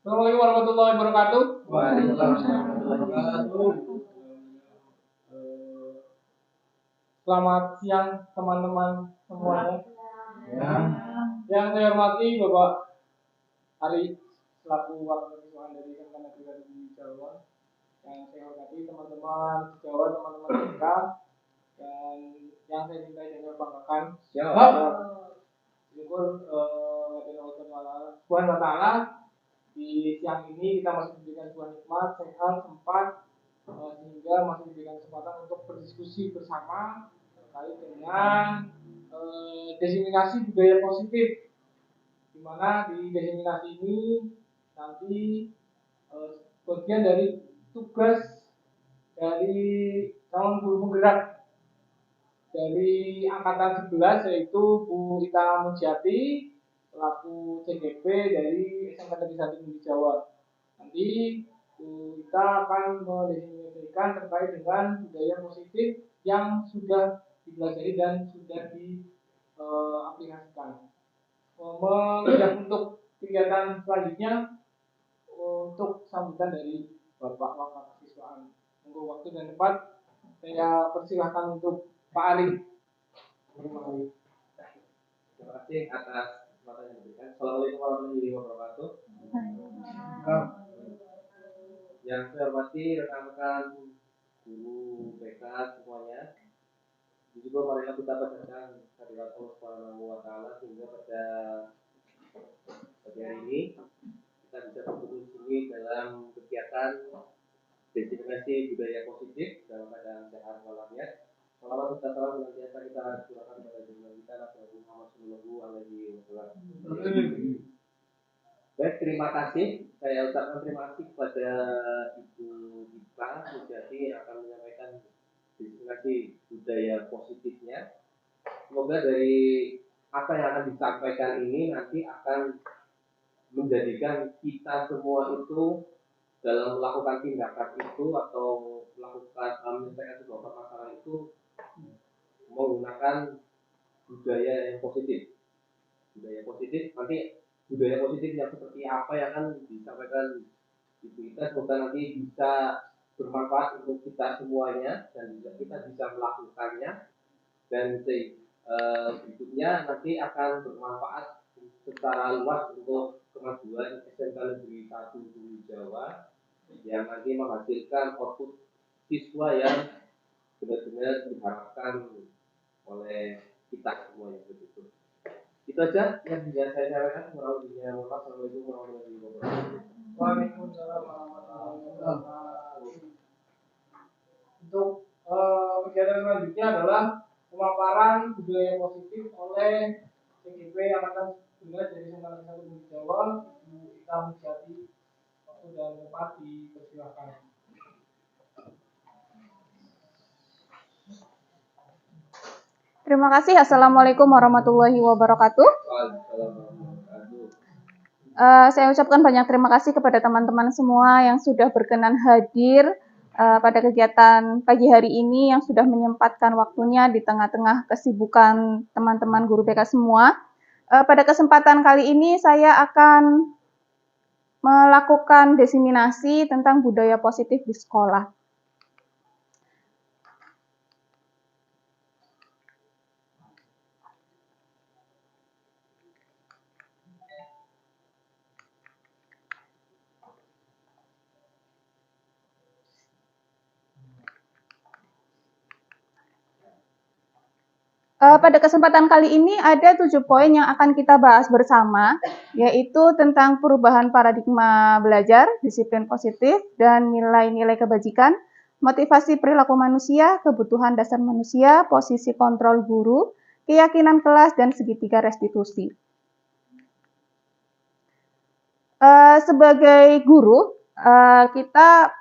Assalamualaikum warahmatullahi wabarakatuh. Waalaikumsalam warahmatullahi wabarakatuh. Selamat siang teman-teman semuanya. Ya. Yang saya hormati Bapak Ari selaku Wakil Ketua dari SMA Negeri 1 Jawa. Yang saya hormati teman-teman Jawa, teman-teman TK, dan yang saya cintai dan saya banggakan. Siap. Syukur Subhanahu wa ta'ala di siang ini kita masih diberikan sebuah nikmat, sehat, sempat, sehingga masih diberikan kesempatan untuk berdiskusi bersama terkait dengan diseminasi budaya positif, di mana di diseminasi ini nanti bagian dari tugas dari calon guru penggerak dari angkatan 11 yaitu Bu Ita Mujiati selaku CGP dari SMK Negeri 1 Jawa. Nanti Bu Ita akan mendefinisikan terkait dengan budaya positif yang sudah dipelajari dan sudah diaplikasikan. Untuk kegiatan selanjutnya untuk sambutan dari Bapak Wakasiswaan. Untuk waktu dan tempat saya persilahkan untuk Pak Ali. Terima kasih atas kesempatan yang diberikan. Assalamualaikum warahmatullahi wabarakatuh. Yang saya hormati rekan-rekan guru BK semuanya. Juga marilah kita bacakan kehadirat Allah Subhanahu wa taala sehingga pada pagi hari ini kita bisa berkumpul di sini dalam kegiatan diseminasi budaya positif dalam keadaan sehat walafiat. Salawat serta salam senantiasa kita curahkan pada junjungan kita Nabi Muhammad Sallallahu Alaihi Wasallam. Baik, terima kasih. Saya ucapkan terima kasih kepada Ibu Ita Mujiati yang akan menyampaikan diseminasi budaya positifnya. Semoga dari apa yang akan disampaikan ini nanti akan menjadikan kita semua itu dalam melakukan tindakan itu atau melakukan menyelesaikan sebuah permasalahan itu menggunakan budaya yang positif. Budaya positif nanti budaya positif yang seperti apa yang akan disampaikan Ibu Ita, semoga nanti bisa bermanfaat untuk kita semuanya dan juga kita bisa melakukannya dan berikutnya nanti akan bermanfaat secara luas untuk kemajuan SMK Negeri 1 Jawa yang nanti menghasilkan output siswa yang benar-benar diharapkan oleh kita semuanya begitu. Itu aja yang bisa saya sampaikan. Assalamualaikum warahmatullahi wabarakatuh. Waalaikumsalam warahmatullahi wabarakatuh. Untuk kegiatan selanjutnya adalah pemaparan budaya positif oleh CGP Angkatan 11 dari SMK Negeri 1 Jawa, Ibu Ita Mujiati. Waktu dan tempat dipersilakan. Terima kasih. Assalamualaikum warahmatullahi wabarakatuh. Saya ucapkan banyak terima kasih kepada teman-teman semua yang sudah berkenan hadir pada kegiatan pagi hari ini, yang sudah menyempatkan waktunya di tengah-tengah kesibukan teman-teman guru BK semua. Pada kesempatan kali ini saya akan melakukan diseminasi tentang budaya positif di sekolah. Pada kesempatan kali ini ada 7 poin yang akan kita bahas bersama, yaitu tentang perubahan paradigma belajar, disiplin positif, dan nilai-nilai kebajikan, motivasi perilaku manusia, kebutuhan dasar manusia, posisi kontrol guru, keyakinan kelas, dan segitiga restitusi. Sebagai guru, kita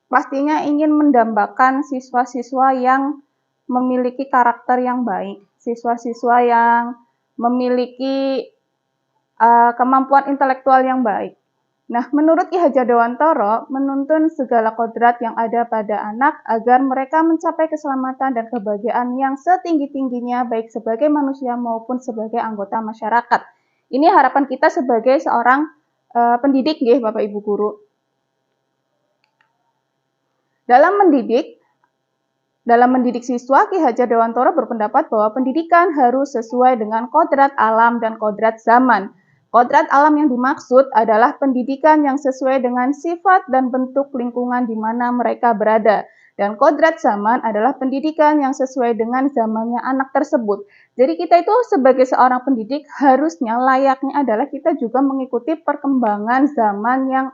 pastinya ingin mendambakan siswa-siswa yang memiliki karakter yang baik, siswa-siswa yang memiliki kemampuan intelektual yang baik. Nah, menurut Ki Hajar Dewantara, menuntun segala kodrat yang ada pada anak agar mereka mencapai keselamatan dan kebahagiaan yang setinggi-tingginya, baik sebagai manusia maupun sebagai anggota masyarakat. Ini harapan kita sebagai seorang pendidik nggih Bapak Ibu guru. Dalam mendidik siswa, Ki Hajar Dewantara berpendapat bahwa pendidikan harus sesuai dengan kodrat alam dan kodrat zaman. Kodrat alam yang dimaksud adalah pendidikan yang sesuai dengan sifat dan bentuk lingkungan di mana mereka berada. Dan kodrat zaman adalah pendidikan yang sesuai dengan zamannya anak tersebut. Jadi kita itu sebagai seorang pendidik harusnya layaknya adalah kita juga mengikuti perkembangan zaman yang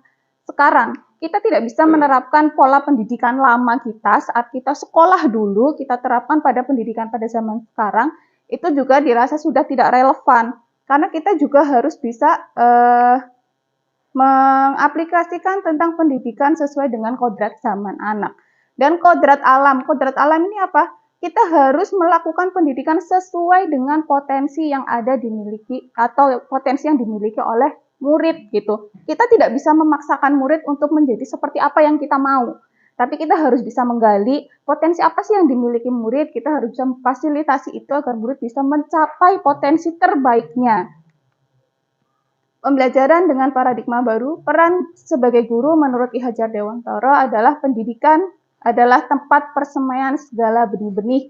sekarang. Kita tidak bisa menerapkan pola pendidikan lama kita saat kita sekolah dulu, kita terapkan pada pendidikan pada zaman sekarang, itu juga dirasa sudah tidak relevan. Karena kita juga harus bisa mengaplikasikan tentang pendidikan sesuai dengan kodrat zaman anak. Dan kodrat alam ini apa? Kita harus melakukan pendidikan sesuai dengan potensi yang ada dimiliki atau potensi yang dimiliki oleh murid gitu. Kita tidak bisa memaksakan murid untuk menjadi seperti apa yang kita mau. Tapi kita harus bisa menggali potensi apa sih yang dimiliki murid, kita harus bisa memfasilitasi itu agar murid bisa mencapai potensi terbaiknya. Pembelajaran dengan paradigma baru, peran sebagai guru menurut Ki Hajar Dewantara adalah pendidikan adalah tempat persemaian segala benih-benih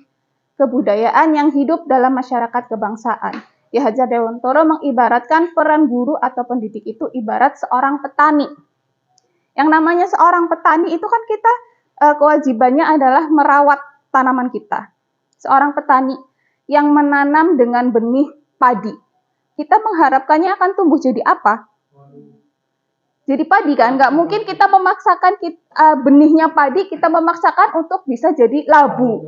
kebudayaan yang hidup dalam masyarakat kebangsaan. Ki Hajar Dewantara mengibaratkan peran guru atau pendidik itu ibarat seorang petani. Yang namanya seorang petani itu kan kita kewajibannya adalah merawat tanaman kita. Seorang petani yang menanam dengan benih padi. Kita mengharapkannya akan tumbuh jadi apa? Jadi padi kan? Nggak mungkin kita memaksakan benihnya padi, kita memaksakan untuk bisa jadi labu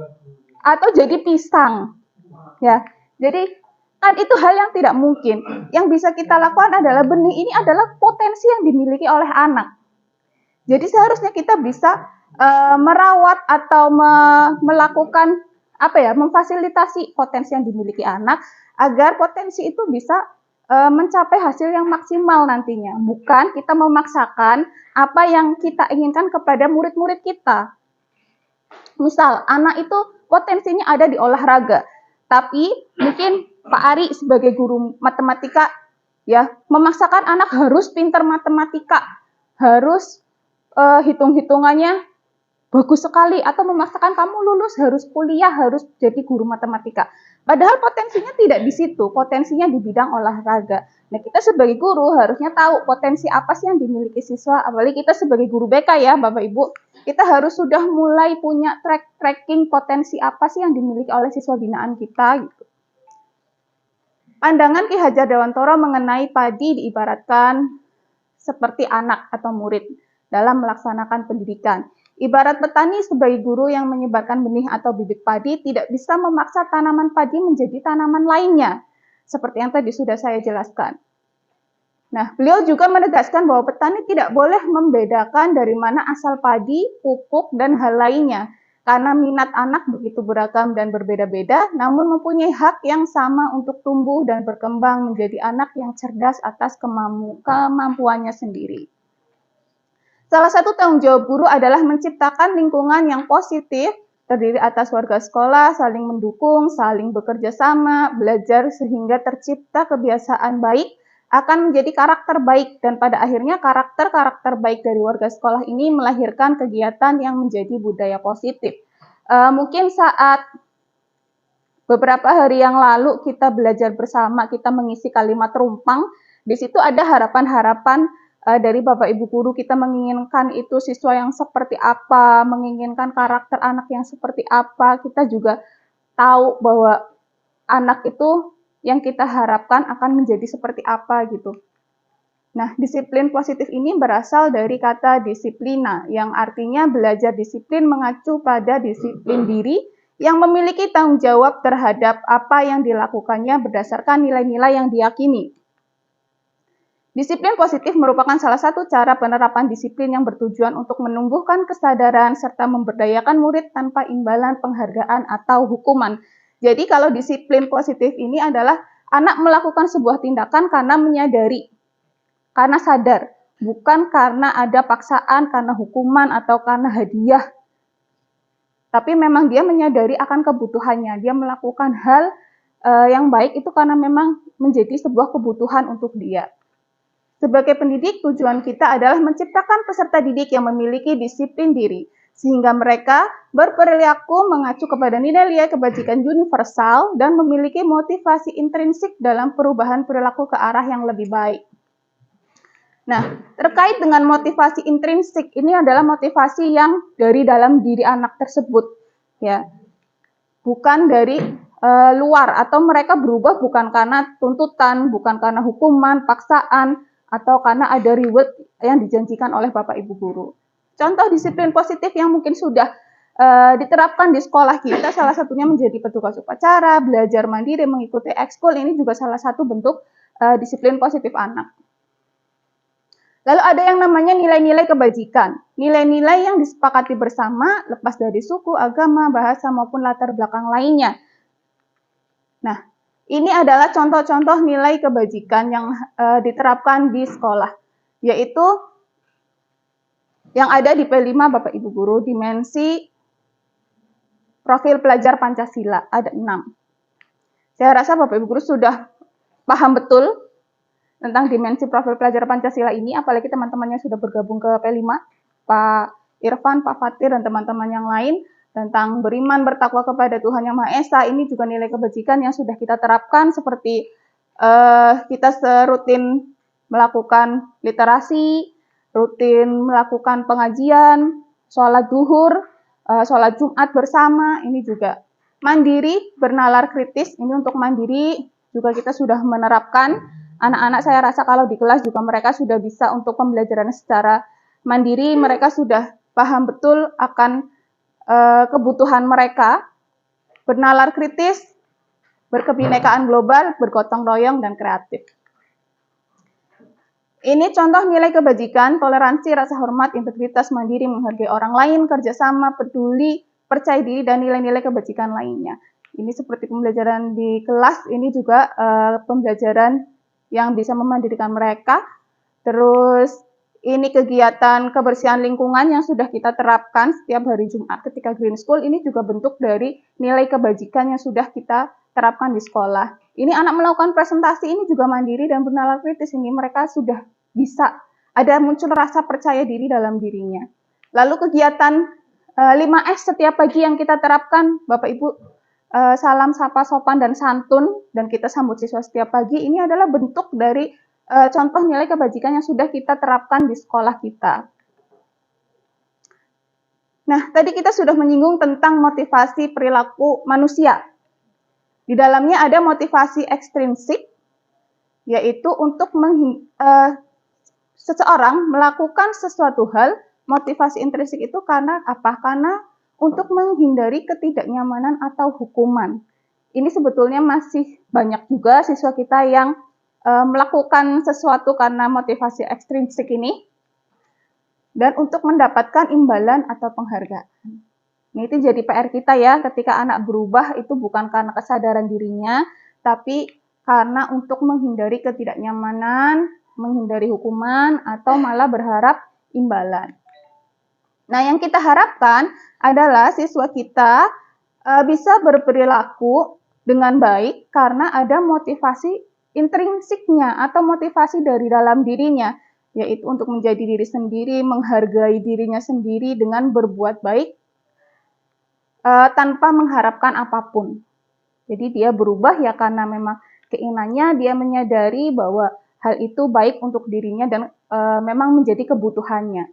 atau jadi pisang. Ya, jadi kan itu hal yang tidak mungkin. Yang bisa kita lakukan adalah benih ini adalah potensi yang dimiliki oleh anak. Jadi seharusnya kita bisa merawat atau melakukan memfasilitasi potensi yang dimiliki anak agar potensi itu bisa mencapai hasil yang maksimal nantinya. Bukan kita memaksakan apa yang kita inginkan kepada murid-murid kita. Misal anak itu potensinya ada di olahraga, tapi mungkin Pak Ari sebagai guru matematika ya memaksakan anak harus pintar matematika, harus hitung-hitungannya bagus sekali, atau memaksakan kamu lulus harus kuliah, harus jadi guru matematika. Padahal potensinya tidak di situ, potensinya di bidang olahraga. Nah, kita sebagai guru harusnya tahu potensi apa sih yang dimiliki siswa, apalagi kita sebagai guru BK ya, Bapak Ibu. Kita harus sudah mulai punya tracking potensi apa sih yang dimiliki oleh siswa binaan kita gitu. Pandangan Ki Hajar Dewantara mengenai padi diibaratkan seperti anak atau murid dalam melaksanakan pendidikan. Ibarat petani sebagai guru yang menyebarkan benih atau bibit padi tidak bisa memaksa tanaman padi menjadi tanaman lainnya, seperti yang tadi sudah saya jelaskan. Nah, beliau juga menegaskan bahwa petani tidak boleh membedakan dari mana asal padi, pupuk, dan hal lainnya, karena minat anak begitu beragam dan berbeda-beda, namun mempunyai hak yang sama untuk tumbuh dan berkembang menjadi anak yang cerdas atas kemampuannya sendiri. Salah satu tanggung jawab guru adalah menciptakan lingkungan yang positif, terdiri atas warga sekolah, saling mendukung, saling bekerja sama, belajar sehingga tercipta kebiasaan baik, akan menjadi karakter baik, dan pada akhirnya karakter-karakter baik dari warga sekolah ini melahirkan kegiatan yang menjadi budaya positif. Mungkin saat beberapa hari yang lalu kita belajar bersama, kita mengisi kalimat rumpang, di situ ada harapan-harapan dari Bapak Ibu guru, kita menginginkan itu siswa yang seperti apa, menginginkan karakter anak yang seperti apa, kita juga tahu bahwa anak itu yang kita harapkan akan menjadi seperti apa gitu. Nah, disiplin positif ini berasal dari kata disiplina, yang artinya belajar disiplin mengacu pada disiplin diri yang memiliki tanggung jawab terhadap apa yang dilakukannya berdasarkan nilai-nilai yang diyakini. Disiplin positif merupakan salah satu cara penerapan disiplin yang bertujuan untuk menumbuhkan kesadaran serta memberdayakan murid tanpa imbalan penghargaan atau hukuman. Jadi kalau disiplin positif ini adalah anak melakukan sebuah tindakan karena menyadari, karena sadar, bukan karena ada paksaan, karena hukuman, atau karena hadiah. Tapi memang dia menyadari akan kebutuhannya, dia melakukan hal yang baik itu karena memang menjadi sebuah kebutuhan untuk dia. Sebagai pendidik, tujuan kita adalah menciptakan peserta didik yang memiliki disiplin diri, sehingga mereka berperilaku mengacu kepada nilai-nilai kebajikan universal dan memiliki motivasi intrinsik dalam perubahan perilaku ke arah yang lebih baik. Nah, terkait dengan motivasi intrinsik, ini adalah motivasi yang dari dalam diri anak tersebut, ya, bukan dari luar, atau mereka berubah bukan karena tuntutan, bukan karena hukuman, paksaan, atau karena ada reward yang dijanjikan oleh Bapak Ibu guru. Contoh disiplin positif yang mungkin sudah diterapkan di sekolah kita, salah satunya menjadi petugas upacara, belajar mandiri, mengikuti ekskul, ini juga salah satu bentuk disiplin positif anak. Lalu ada yang namanya nilai-nilai kebajikan. Nilai-nilai yang disepakati bersama, lepas dari suku, agama, bahasa, maupun latar belakang lainnya. Nah, ini adalah contoh-contoh nilai kebajikan yang diterapkan di sekolah, yaitu yang ada di P5 Bapak Ibu Guru, dimensi profil pelajar Pancasila, ada 6. Saya rasa Bapak Ibu Guru sudah paham betul tentang dimensi profil pelajar Pancasila ini, apalagi teman-temannya sudah bergabung ke P5, Pak Irfan, Pak Fatir, dan teman-teman yang lain, tentang beriman, bertakwa kepada Tuhan Yang Maha Esa. Ini juga nilai kebajikan yang sudah kita terapkan, seperti kita serutin melakukan literasi, rutin melakukan pengajian, sholat zuhur, sholat Jumat bersama. Ini juga mandiri, bernalar kritis. Ini untuk mandiri juga kita sudah menerapkan. Anak-anak saya rasa kalau di kelas juga mereka sudah bisa untuk pembelajaran secara mandiri, mereka sudah paham betul akan kebutuhan mereka, bernalar kritis, berkebinekaan global, bergotong royong, dan kreatif. Ini contoh nilai kebajikan, toleransi, rasa hormat, integritas, mandiri, menghargai orang lain, kerjasama, peduli, percaya diri, dan nilai-nilai kebajikan lainnya. Ini seperti pembelajaran di kelas, ini juga pembelajaran yang bisa memandirikan mereka. Terus ini kegiatan kebersihan lingkungan yang sudah kita terapkan setiap hari Jumat ketika Green School. Ini juga bentuk dari nilai kebajikan yang sudah kita terapkan di sekolah. Ini anak melakukan presentasi, ini juga mandiri dan bernalar kritis. Ini mereka sudah bisa, ada muncul rasa percaya diri dalam dirinya. Lalu kegiatan 5S setiap pagi yang kita terapkan, Bapak Ibu, salam, sapa, sopan, dan santun, dan kita sambut siswa setiap pagi. Ini adalah bentuk dari contoh nilai kebajikan yang sudah kita terapkan di sekolah kita. Nah, tadi kita sudah menyinggung tentang motivasi perilaku manusia. Di dalamnya ada motivasi ekstrinsik, yaitu untuk seseorang melakukan sesuatu hal. Motivasi intrinsik itu karena apa? Karena untuk menghindari ketidaknyamanan atau hukuman. Ini sebetulnya masih banyak juga siswa kita yang melakukan sesuatu karena motivasi ekstrinsik ini, dan untuk mendapatkan imbalan atau penghargaan. Ini itu jadi PR kita ya, ketika anak berubah itu bukan karena kesadaran dirinya, tapi karena untuk menghindari ketidaknyamanan, menghindari hukuman, atau malah berharap imbalan. Nah, yang kita harapkan adalah siswa kita bisa berperilaku dengan baik karena ada motivasi intrinsiknya atau motivasi dari dalam dirinya, yaitu untuk menjadi diri sendiri, menghargai dirinya sendiri dengan berbuat baik tanpa mengharapkan apapun. Jadi dia berubah ya karena memang keinginannya, dia menyadari bahwa hal itu baik untuk dirinya dan memang menjadi kebutuhannya.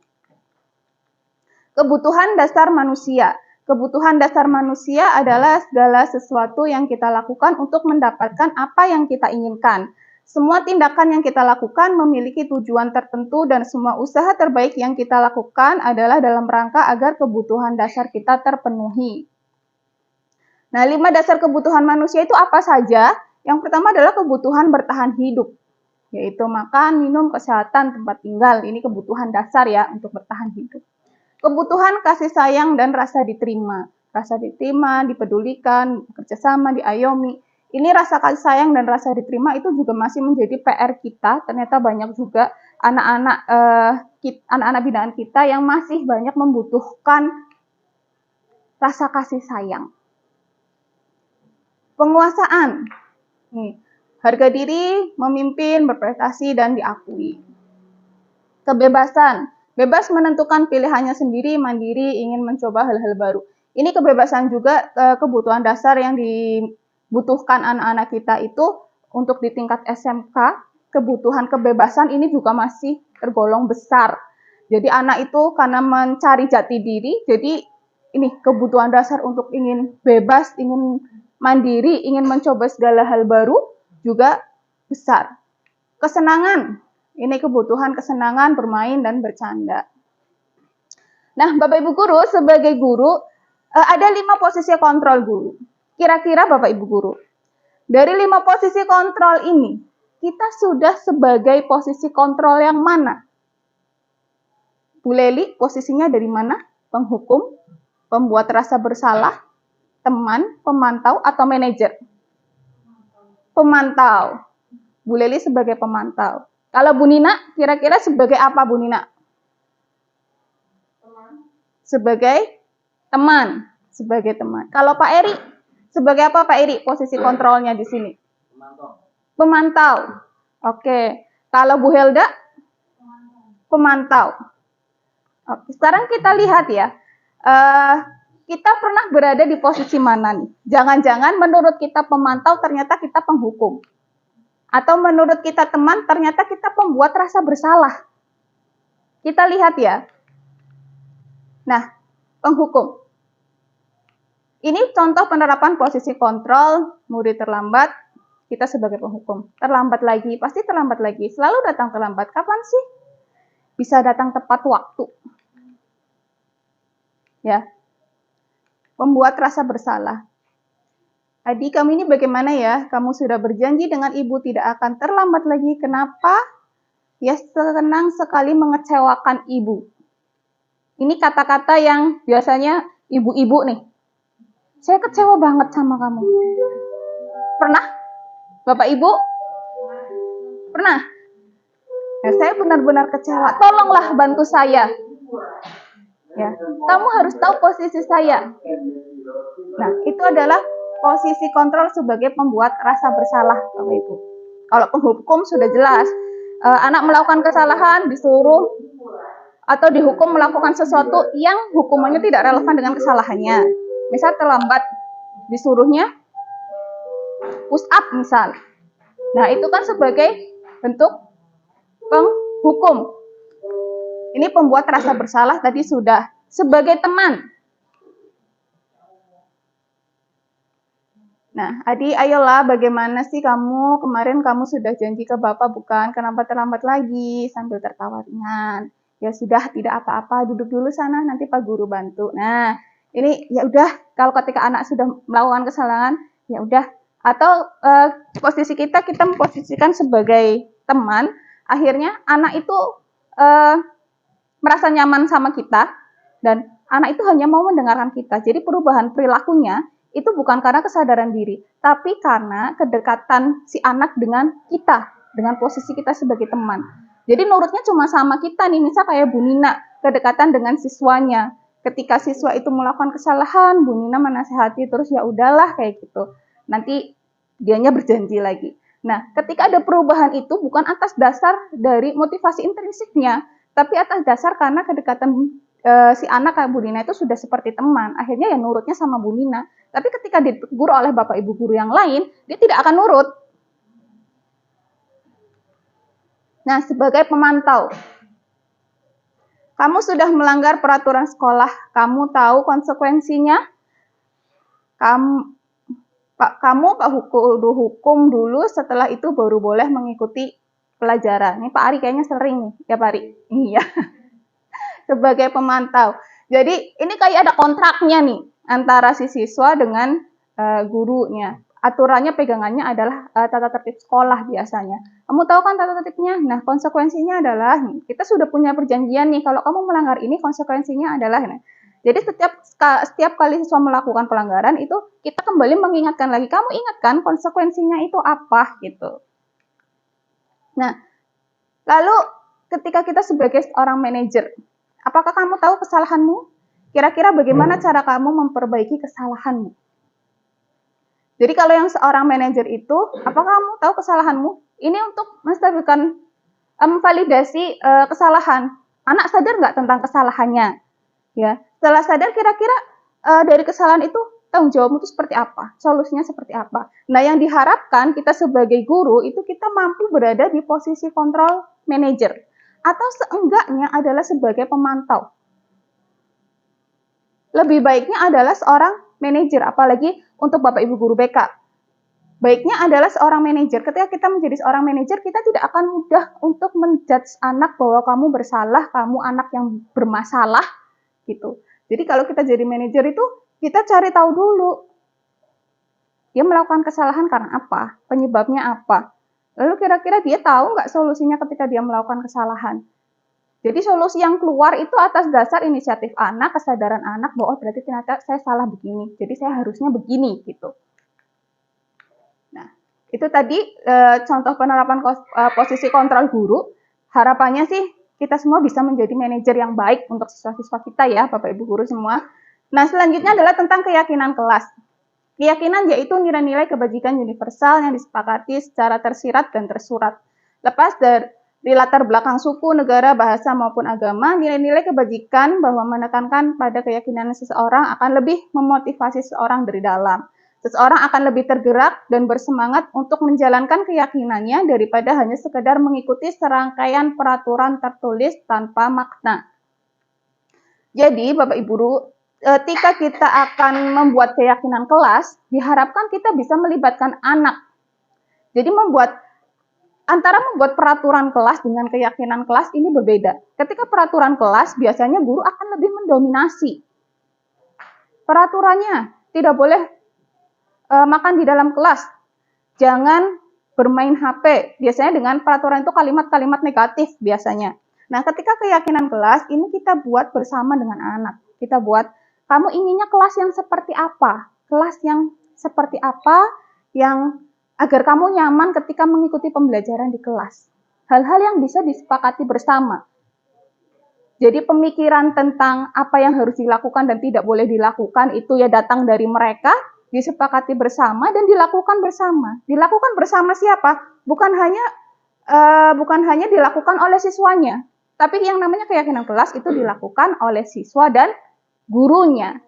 Kebutuhan dasar manusia. Kebutuhan dasar manusia adalah segala sesuatu yang kita lakukan untuk mendapatkan apa yang kita inginkan. Semua tindakan yang kita lakukan memiliki tujuan tertentu dan semua usaha terbaik yang kita lakukan adalah dalam rangka agar kebutuhan dasar kita terpenuhi. Nah, 5 dasar kebutuhan manusia itu apa saja? Yang pertama adalah kebutuhan bertahan hidup, yaitu makan, minum, kesehatan, tempat tinggal. Ini kebutuhan dasar ya untuk bertahan hidup. Kebutuhan kasih sayang dan rasa diterima. Rasa diterima, dipedulikan, kerjasama, diayomi. Ini rasa kasih sayang dan rasa diterima itu juga masih menjadi PR kita. Ternyata banyak juga anak-anak binaan kita yang masih banyak membutuhkan rasa kasih sayang. Penguasaan. Nih, harga diri, memimpin, berprestasi, dan diakui. Kebebasan, bebas menentukan pilihannya sendiri, mandiri, ingin mencoba hal-hal baru. Ini kebebasan juga kebutuhan dasar yang dibutuhkan anak-anak kita itu untuk di tingkat SMK. Kebutuhan kebebasan ini juga masih tergolong besar. Jadi anak itu karena mencari jati diri, jadi ini kebutuhan dasar untuk ingin bebas, ingin mandiri, ingin mencoba segala hal baru juga besar. Kesenangan, ini kebutuhan kesenangan, bermain dan bercanda. Nah, Bapak Ibu guru, sebagai guru, ada 5 posisi kontrol guru. Kira-kira Bapak Ibu guru, dari 5 posisi kontrol ini, kita sudah sebagai posisi kontrol yang mana? Bu Leli, posisinya dari mana? Penghukum, pembuat rasa bersalah, teman, pemantau, atau manajer? Pemantau. Bu Leli sebagai pemantau. Kalau Bu Nina, kira-kira sebagai apa Bu Nina? Sebagai teman. Sebagai teman. Kalau Pak Eri, sebagai apa Pak Eri? Posisi kontrolnya di sini. Pemantau. Oke. Kalau Bu Helda? Pemantau. Oke. Sekarang kita lihat ya. Kita pernah berada di posisi mana nih? Jangan-jangan menurut kita pemantau ternyata kita penghukum. Atau menurut kita teman ternyata kita pembuat rasa bersalah. Kita lihat ya. Nah, penghukum. Ini contoh penerapan posisi kontrol, murid terlambat, kita sebagai penghukum. Terlambat lagi, pasti terlambat lagi. Selalu datang terlambat. Kapan sih? Bisa datang tepat waktu. Ya. Membuat rasa bersalah. Adi, kamu ini bagaimana ya? Kamu sudah berjanji dengan ibu tidak akan terlambat lagi. Kenapa? Ya, senang sekali mengecewakan ibu. Ini kata-kata yang biasanya ibu-ibu nih. Saya kecewa banget sama kamu. Pernah? Bapak Ibu? Pernah? Ya, saya benar-benar kecewa. Tolonglah bantu saya. Ya, kamu harus tahu posisi saya. Nah, itu adalah posisi kontrol sebagai pembuat rasa bersalah, Bapak Ibu. Kalau penghukum sudah jelas, anak melakukan kesalahan disuruh atau dihukum melakukan sesuatu yang hukumannya tidak relevan dengan kesalahannya. Misal terlambat, disuruhnya push up misal. Nah, itu kan sebagai bentuk penghukum. Ini pembuat rasa bersalah tadi sudah. Sebagai teman. Nah, Adi, ayolah bagaimana sih kamu? Kemarin kamu sudah janji ke Bapak bukan? Kenapa terlambat lagi? Sambil tertawa ringan. Ya sudah, tidak apa-apa, duduk dulu sana, nanti Pak Guru bantu. Nah, ini ya udah, kalau ketika anak sudah melakukan kesalahan, ya udah. Atau posisi kita memposisikan sebagai teman, akhirnya anak itu merasa nyaman sama kita, dan anak itu hanya mau mendengarkan kita. Jadi perubahan perilakunya itu bukan karena kesadaran diri, tapi karena kedekatan si anak dengan kita, dengan posisi kita sebagai teman. Jadi nurutnya cuma sama kita nih, misal kayak Bu Nina, kedekatan dengan siswanya. Ketika siswa itu melakukan kesalahan, Bu Nina menasehati terus ya udahlah kayak gitu. Nanti dianya berjanji lagi. Nah, ketika ada perubahan itu bukan atas dasar dari motivasi intrinsiknya, tapi atas dasar karena kedekatan si anak kayak Bu Nina itu sudah seperti teman. Akhirnya ya nurutnya sama Bu Nina. Tapi ketika ditegur oleh Bapak Ibu guru yang lain, dia tidak akan nurut. Nah, sebagai pemantau, kamu sudah melanggar peraturan sekolah, kamu tahu konsekuensinya, kamu Pak hukum dulu, setelah itu baru boleh mengikuti pelajaran. Ini Pak Ari kayaknya sering nih, ya Pak Ari? Iya. Sebagai pemantau. Jadi ini kayak ada kontraknya nih, antara si siswa dengan gurunya. Aturannya pegangannya adalah tata tertib sekolah biasanya. Kamu tahu kan tata tertibnya? Nah, konsekuensinya adalah, kita sudah punya perjanjian nih, kalau kamu melanggar ini konsekuensinya adalah, jadi setiap kali siswa melakukan pelanggaran itu, kita kembali mengingatkan lagi, kamu ingat kan konsekuensinya itu apa gitu. Nah, lalu ketika kita sebagai seorang manajer, apakah kamu tahu kesalahanmu? Kira-kira bagaimana cara kamu memperbaiki kesalahanmu? Jadi kalau yang seorang manajer itu, apakah kamu tahu kesalahanmu? Ini untuk menstabilkan memvalidasi kesalahan. Anak sadar nggak tentang kesalahannya? Ya, setelah sadar kira-kira dari kesalahan itu tanggung jawabmu itu seperti apa, solusinya seperti apa. Nah, yang diharapkan kita sebagai guru itu kita mampu berada di posisi kontrol manager atau seenggaknya adalah sebagai pemantau. Lebih baiknya adalah seorang manajer, apalagi untuk Bapak Ibu guru BK. Baiknya adalah seorang manajer. Ketika kita menjadi seorang manajer, kita tidak akan mudah untuk menjudge anak bahwa kamu bersalah, kamu anak yang bermasalah, gitu. Jadi kalau kita jadi manajer itu, kita cari tahu dulu. Dia melakukan kesalahan karena apa? Penyebabnya apa? Lalu kira-kira dia tahu nggak solusinya ketika dia melakukan kesalahan? Jadi solusi yang keluar itu atas dasar inisiatif anak, kesadaran anak bahwa berarti ternyata saya salah begini. Jadi saya harusnya begini, gitu. Nah, itu tadi contoh penerapan posisi kontrol guru. Harapannya sih kita semua bisa menjadi manajer yang baik untuk siswa-siswa kita ya, Bapak Ibu guru semua. Nah, selanjutnya adalah tentang keyakinan kelas. Keyakinan yaitu nilai-nilai kebajikan universal yang disepakati secara tersirat dan tersurat. Lepas dari latar belakang suku, negara, bahasa, maupun agama, nilai-nilai kebajikan bahwa menekankan pada keyakinan seseorang akan lebih memotivasi seseorang dari dalam. Seseorang akan lebih tergerak dan bersemangat untuk menjalankan keyakinannya daripada hanya sekedar mengikuti serangkaian peraturan tertulis tanpa makna. Jadi, Bapak Ibu guru, ketika kita akan membuat keyakinan kelas, diharapkan kita bisa melibatkan anak. Jadi antara membuat peraturan kelas dengan keyakinan kelas ini berbeda. Ketika peraturan kelas, biasanya guru akan lebih mendominasi. Peraturannya tidak boleh makan di dalam kelas, jangan bermain HP. Biasanya dengan peraturan itu kalimat-kalimat negatif biasanya. Nah, ketika keyakinan kelas, ini kita buat bersama dengan anak. Kita buat, kamu inginnya kelas yang seperti apa? Kelas yang seperti apa yang agar kamu nyaman ketika mengikuti pembelajaran di kelas. Hal-hal yang bisa disepakati bersama. Jadi pemikiran tentang apa yang harus dilakukan dan tidak boleh dilakukan itu ya datang dari mereka, disepakati bersama dan dilakukan bersama. Dilakukan bersama siapa? Bukan hanya dilakukan oleh siswanya, tapi yang namanya keyakinan kelas itu dilakukan oleh siswa dan gurunya.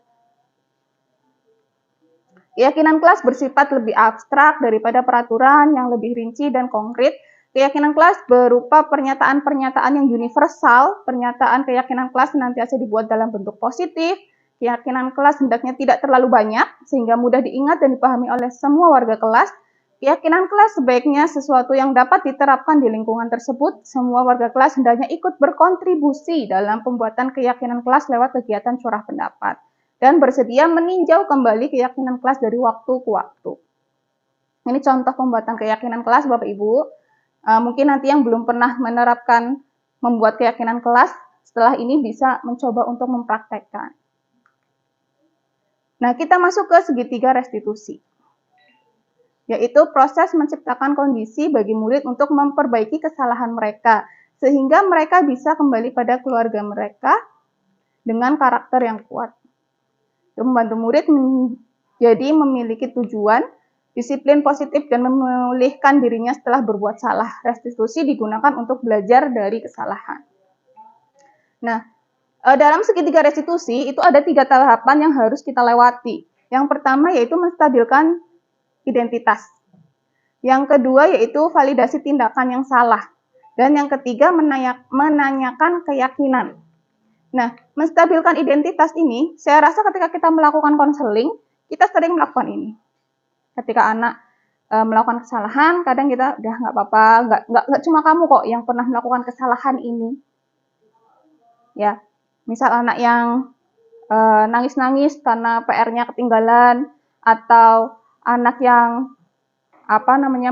Keyakinan kelas bersifat lebih abstrak daripada peraturan yang lebih rinci dan konkret. Keyakinan kelas berupa pernyataan-pernyataan yang universal. Pernyataan keyakinan kelas senantiasa dibuat dalam bentuk positif. Keyakinan kelas hendaknya tidak terlalu banyak, sehingga mudah diingat dan dipahami oleh semua warga kelas. Keyakinan kelas sebaiknya sesuatu yang dapat diterapkan di lingkungan tersebut. Semua warga kelas hendaknya ikut berkontribusi dalam pembuatan keyakinan kelas lewat kegiatan curah pendapat. Dan bersedia meninjau kembali keyakinan kelas dari waktu ke waktu. Ini contoh pembuatan keyakinan kelas, Bapak Ibu. Mungkin nanti yang belum pernah menerapkan membuat keyakinan kelas, setelah ini bisa mencoba untuk mempraktekkan. Nah, kita masuk ke segitiga restitusi, yaitu proses menciptakan kondisi bagi murid untuk memperbaiki kesalahan mereka, sehingga mereka bisa kembali pada keluarga mereka dengan karakter yang kuat. Itu membantu murid menjadi memiliki tujuan, disiplin positif, dan memulihkan dirinya setelah berbuat salah. Restitusi digunakan untuk belajar dari kesalahan. Nah, dalam segitiga restitusi itu ada 3 tahapan yang harus kita lewati. Yang pertama yaitu menstabilkan identitas. Yang kedua yaitu validasi tindakan yang salah. Dan yang ketiga menanyakan keyakinan. Nah, menstabilkan identitas ini, saya rasa ketika kita melakukan konseling, kita sering melakukan ini. Ketika anak melakukan kesalahan, kadang kita udah nggak apa-apa, nggak cuma kamu kok yang pernah melakukan kesalahan ini. Ya, misal anak yang nangis-nangis karena PR-nya ketinggalan, atau anak yang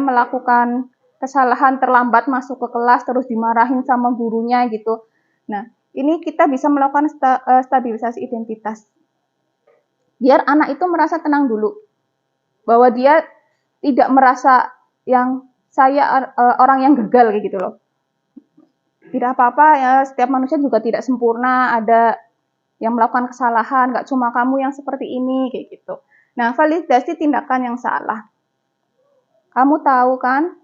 melakukan kesalahan terlambat masuk ke kelas terus dimarahin sama gurunya gitu. Nah, ini kita bisa melakukan stabilisasi identitas. Biar anak itu merasa tenang dulu, bahwa dia tidak merasa yang saya orang yang gagal kayak gitu loh. Tidak apa-apa ya, setiap manusia juga tidak sempurna, ada yang melakukan kesalahan, nggak cuma kamu yang seperti ini, kayak gitu. Nah, validasi tindakan yang salah. Kamu tahu kan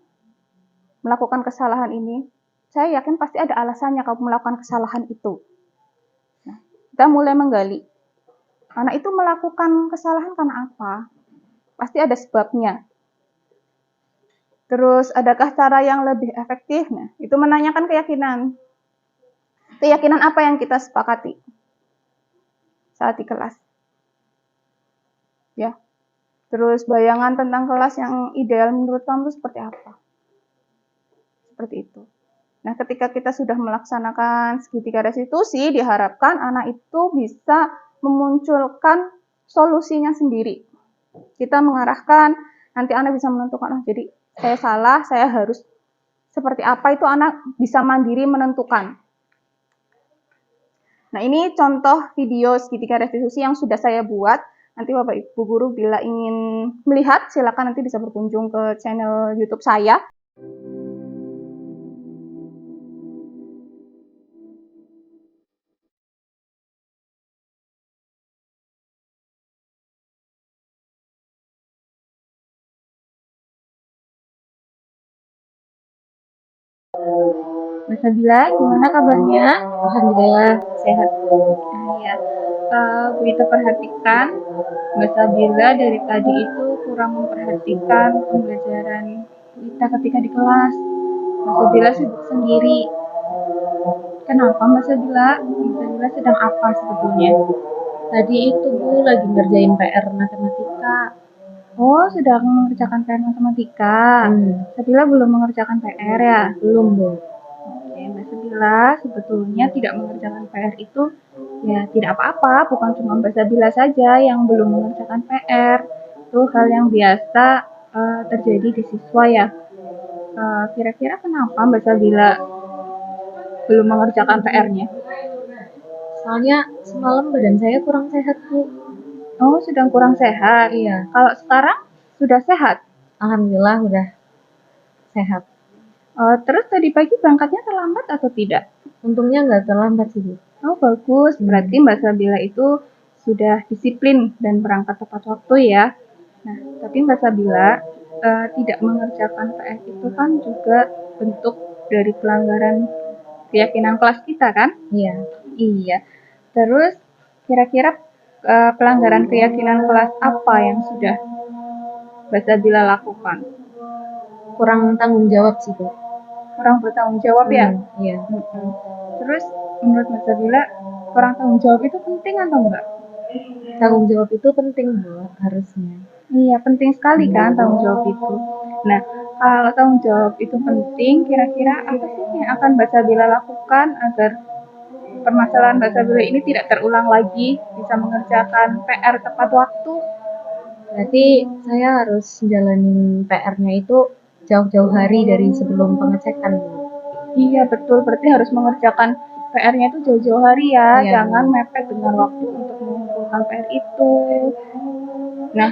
melakukan kesalahan ini? saya yakin pasti ada alasannya kamu melakukan kesalahan itu. Nah, kita mulai menggali. Anak itu melakukan kesalahan karena apa? Pasti ada sebabnya. Terus, adakah cara yang lebih efektif? Nah, itu menanyakan keyakinan. Keyakinan apa yang kita sepakati saat di kelas? Ya. Terus bayangan tentang kelas yang ideal menurut kamu seperti apa? Seperti itu. Nah, ketika kita sudah melaksanakan segitiga restitusi, diharapkan anak itu bisa memunculkan solusinya sendiri. Kita mengarahkan, nanti anak bisa menentukan, oh jadi saya salah, saya harus seperti apa, itu anak bisa mandiri menentukan. Nah, ini contoh video segitiga restitusi yang sudah saya buat. Nanti Bapak Ibu Guru bila ingin melihat, silakan nanti bisa berkunjung ke channel YouTube saya. Mas Nabila, gimana kabarnya? Alhamdulillah sehat Bu. Ya, Bu Ita perhatikan, Mas Nabila dari tadi itu kurang memperhatikan pembelajaran Bu Ita ketika di kelas. Mas Nabila sibuk sendiri. Kenapa Mas Nabila? Mas Nabila sedang apa sebetulnya? Tadi itu Bu lagi ngerjain PR matematika. Oh, sedang mengerjakan PR matematika. Nabila belum mengerjakan PR ya? Belum Bu. Oke, Mbak Sabila sebetulnya tidak mengerjakan PR itu ya tidak apa-apa, bukan cuma Mbak Sabila saja yang belum mengerjakan PR. Itu hal yang biasa terjadi di siswa ya. Kira-kira kenapa Mbak Sabila belum mengerjakan PR-nya? Soalnya semalam badan saya kurang sehat Bu. Oh, sedang kurang sehat. Iya. Kalau sekarang sudah sehat? Alhamdulillah udah sehat. Terus tadi pagi berangkatnya terlambat atau tidak? Untungnya nggak terlambat sih Bu. Oh, bagus. Berarti Mbak Sabila itu sudah disiplin dan berangkat tepat waktu ya. Nah, tapi Mbak Sabila tidak mengerjakan PR itu kan juga bentuk dari pelanggaran keyakinan kelas kita kan? Iya. Iya. Terus kira-kira pelanggaran keyakinan kelas apa yang sudah Mbak Sabila lakukan? Kurang tanggung jawab sih Bu. Kurang bertanggung jawab ya? Iya. Terus menurut Mbak Sabila kurang tanggung jawab itu penting atau enggak? Tanggung jawab itu penting Bu, harusnya. Iya, penting sekali kan tanggung jawab itu. Nah, kalau tanggung jawab itu penting, kira-kira apa sih yang akan Mbak Sabila lakukan agar permasalahan Mbak Sabila ini tidak terulang lagi, bisa mengerjakan PR tepat waktu? Berarti saya harus jalanin PR-nya itu jauh-jauh hari dari sebelum pengecekan Bu. Iya, betul. Berarti harus mengerjakan PR-nya itu jauh-jauh hari ya. Iya. Jangan mepet dengan waktu untuk mengumpulkan PR itu. Nah,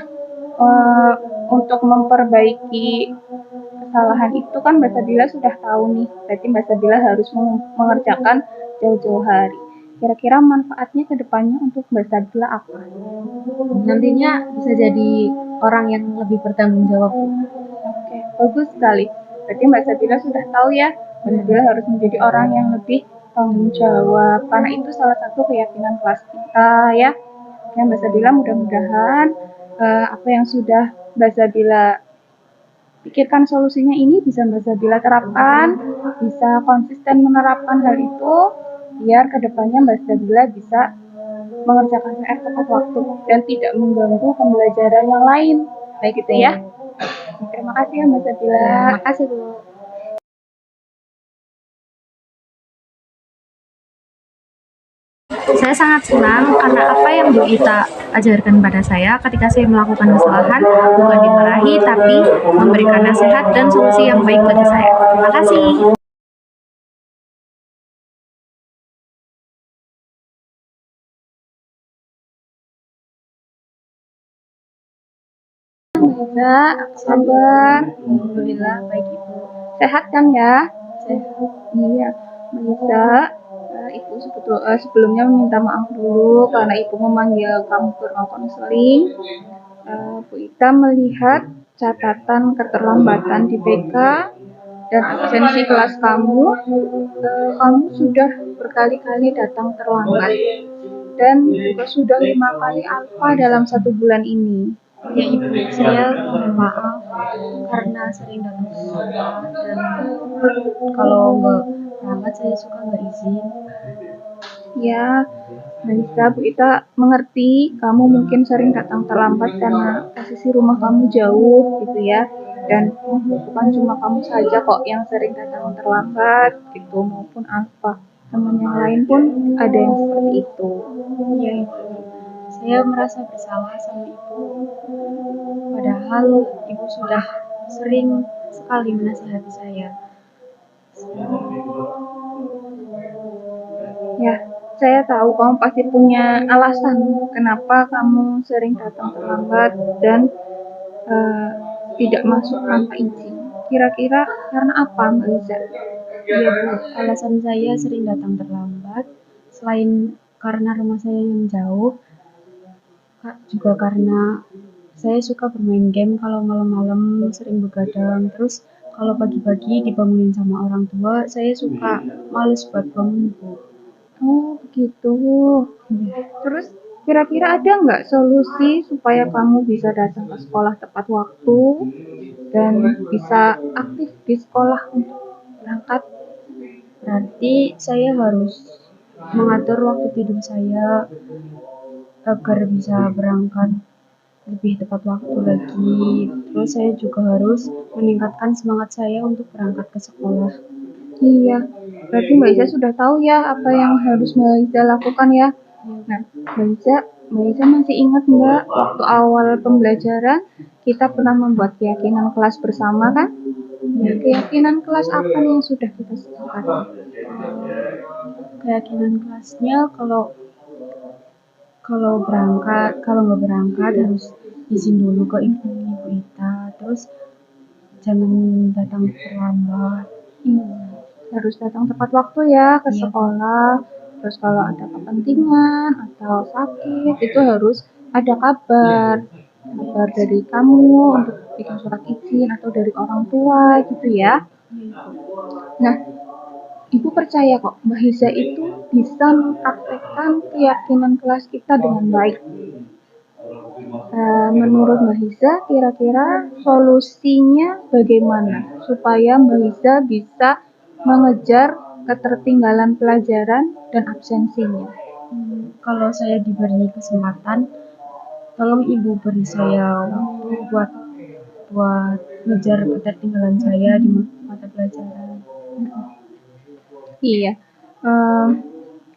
untuk memperbaiki kesalahan itu kan Mbak Sabila sudah tahu nih. Berarti Mbak Sabila harus mengerjakan jauh-jauh hari. Kira-kira manfaatnya ke depannya untuk Mbak Sabila apa? Nantinya bisa jadi orang yang lebih bertanggung jawab Bu. Oke, bagus sekali. Berarti Mbak Sabila sudah tahu ya, Mbak Sabila harus menjadi orang yang lebih tanggung jawab. Karena itu salah satu keyakinan kelas kita ya. Ya Mbak Sabila, mudah-mudahan apa yang sudah Mbak Sabila pikirkan solusinya ini bisa Mbak Sabila terapkan, bisa konsisten menerapkan hal itu, biar kedepannya Mbak Sabila bisa mengerjakan PR tepat waktu dan tidak mengganggu pembelajaran yang lain. Baik gitu ya. Terima kasih ya Mbak Sabila. Terima kasih Bu. Saya sangat senang karena apa yang Bu Ita ajarkan pada saya ketika saya melakukan kesalahan bukan dimarahi tapi memberikan nasihat dan solusi yang baik bagi saya. Terima kasih. Mbak, apa kabar? Alhamdulillah baik Ibu. Sehat kan ya? Sehat. Iya. Bisa. Ibu sebelumnya meminta maaf dulu karena Ibu memanggil kamu ke ruang konseling. Bu Ita melihat catatan keterlambatan di BK dan absensi kelas kamu, kamu sudah berkali-kali datang terlambat dan juga sudah 5 kali alfa dalam 1 bulan ini. Ya Ibu, saya mohon maaf karena sering datang terlambat dan kalau nggak berangkat saya suka nggak izin. Ya, Mbak Bu Ita mengerti kamu mungkin sering datang terlambat karena posisi rumah kamu jauh gitu ya. Dan bukan cuma kamu saja kok yang sering datang terlambat gitu maupun apa. Teman yang lain pun ada yang seperti itu. Ya Ibu, saya merasa bersalah sama Ibu. Padahal Ibu sudah sering sekali menasihati saya. Ya, saya tahu kamu pasti punya alasan kenapa kamu sering datang terlambat dan tidak masuk tanpa izin. Kira-kira karena apa, Mbak Liza? Iya Bu, alasan saya sering datang terlambat selain karena rumah saya yang jauh, juga karena saya suka bermain game kalau malam-malam sering begadang. Terus kalau pagi-pagi dibangunin sama orang tua, saya suka males buat bangun Bu. Oh, begitu. Terus kira-kira ada nggak solusi supaya kamu bisa datang ke sekolah tepat waktu dan bisa aktif di sekolah untuk berangkat? Berarti saya harus mengatur waktu tidur saya agar bisa berangkat lebih tepat waktu lagi. Terus saya juga harus meningkatkan semangat saya untuk berangkat ke sekolah. Iya, berarti Mbak Iza sudah tahu ya apa yang harus Mbak Iza lakukan ya. Nah, Mbak Iza masih ingat nggak waktu awal pembelajaran kita pernah membuat keyakinan kelas bersama kan? Ya, keyakinan kelas apa nih yang sudah kita sepakati? Keyakinan kelasnya kalau kalau nggak berangkat harus izin dulu ke ibu Ita, terus jangan datang terlambat. Harus datang tepat waktu ya ke Iya. sekolah. Terus kalau ada kepentingan atau sakit itu harus ada kabar dari kamu untuk bikin surat izin atau dari orang tua gitu ya. Nah, Ibu percaya kok Mbak Hiza itu bisa mempraktekkan keyakinan kelas kita dengan baik. Menurut Mbak Hiza, kira-kira solusinya bagaimana supaya Mbak Hiza bisa mengejar ketertinggalan pelajaran dan absensinya? Kalau saya diberi kesempatan, tolong ibu beri saya waktu buat ngejar ketertinggalan saya di mata pelajaran. Iya,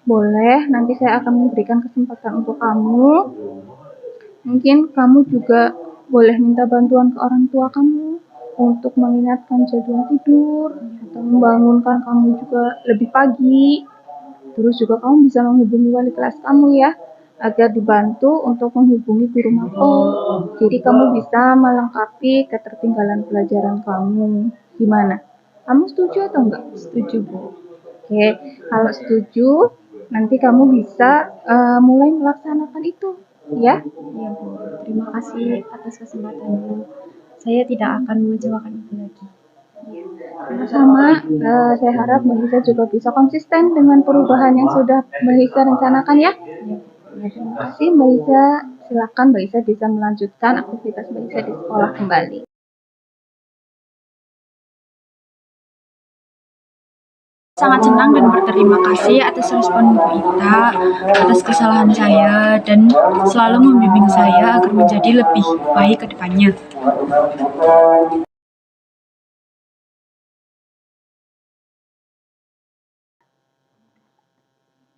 boleh. Nanti saya akan memberikan kesempatan untuk kamu. Mungkin kamu juga boleh minta bantuan ke orang tua kamu untuk mengingatkan jadwal tidur atau membangunkan kamu juga lebih pagi. Terus juga kamu bisa menghubungi wali kelas kamu ya, agar dibantu untuk menghubungi guru mapel. Jadi kamu bisa melengkapi ketertinggalan pelajaran kamu. Gimana? Kamu setuju atau enggak? Setuju Bu. Oke, kalau setuju, nanti kamu bisa mulai melaksanakan itu, ya? Iya Bu, terima kasih atas kesempatannya. Saya tidak akan mengecewakan ibu lagi. Sama, saya harap Mbak Lisa juga bisa konsisten dengan perubahan yang sudah Mbak Lisa rencanakan ya. Ya, terima kasih Mbak Lisa. Silakan Mbak Lisa bisa melanjutkan aktivitas Mbak Lisa di sekolah kembali. Sangat senang dan berterima kasih atas respon Bu Ita, atas kesalahan saya, dan selalu membimbing saya agar menjadi lebih baik ke depannya.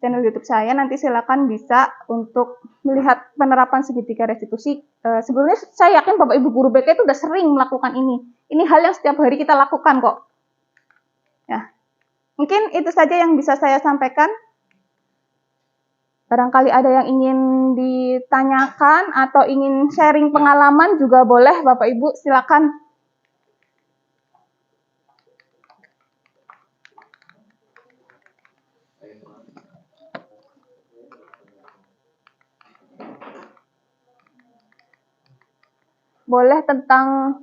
Channel YouTube saya nanti silakan bisa untuk melihat penerapan segitiga restitusi. Sebelumnya saya yakin Bapak Ibu guru BK itu udah sering melakukan ini. Ini hal yang setiap hari kita lakukan kok. Ya, mungkin itu saja yang bisa saya sampaikan. Barangkali ada yang ingin ditanyakan atau ingin sharing pengalaman juga boleh Bapak Ibu, silakan. Boleh tentang